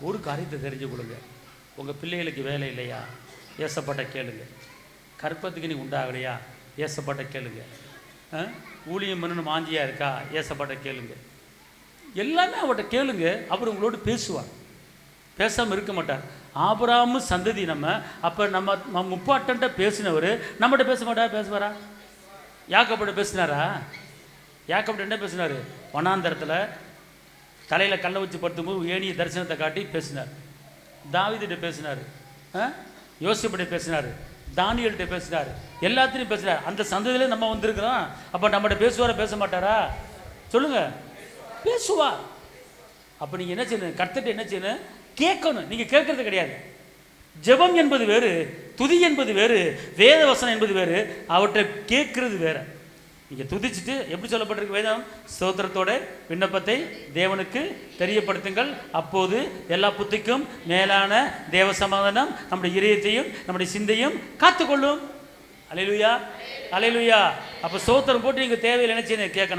ஒரு காரியத்தை தெரிஞ்சு கொடுங்க. உங்கள் பிள்ளைகளுக்கு வேலை இல்லையா? ஏசப்பாட்ட கேளுங்க. கற்பத்துக்கு நீ உண்டாகலையா? ஏசப்பாட்ட கேளுங்க. ஊழியம் பண்ணணும் மாஞ்சியாக இருக்கா? ஏசப்பாட்ட கேளுங்க. எல்லாமே அவர்கிட்ட கேளுங்க. அவர் உங்களோடு பேசுவார். பேசாமல் இருக்க மாட்டார். ஆபிரகாம் சந்ததி நம்ம. அப்போ நம்ம முப்பாட்டன்ட்ட பேசினவர் நம்மகிட்ட பேச மாட்டார்? பேசுவாரா? யாக்கோபுட்ட பேசினாரா? யாக்கோபுட்ட என்ன பேசினார்? வனாந்தரத்தில் தலையில் கல்லை வச்சு படுத்தும்போது ஏணிய தரிசனத்தை காட்டி பேசினார். தாவீதுகிட்ட பேசினார், யோசேப்பிட்ட பேசினார், தானியேல்கிட்ட பேசினார், எல்லாத்தையும் பேசினார். அந்த சந்ததியிலே நம்ம வந்திருக்கிறோம். அப்போ நம்மகிட்ட பேசுவாரா பேச மாட்டாரா? சொல்லுங்க, பேசுவார். அப்போ நீங்கள் என்ன செய்யணும்? கர்த்தர்ட்ட என்ன செய்யணும்? கேட்கணும். நீங்கள் கேட்கறது கிடையாது. ஜெபம் என்பது வேறு, துதி என்பது வேறு, வேத வசனம் என்பது வேறு, அவற்றை கேட்கறது வேறு. நீங்கள் துதிச்சுட்டு எப்படி சொல்லப்பட்டிருக்கு வேதம்? ஸ்தோத்திரத்தோட விண்ணப்பத்தை தேவனுக்கு தெரியப்படுத்துங்கள், அப்போது எல்லா புத்திக்கும் மேலான தேவ சமாதானம் நம்முடைய இதயத்தையும் நம்முடைய சிந்தையும் காத்துக்கொள்ளும். அல்லேலூயா, அல்லேலூயா. அப்போ ஸ்தோத்திரம் போட்டு நீங்கள் தேவையில் என்ன செய்யணும்? கேட்கணும்.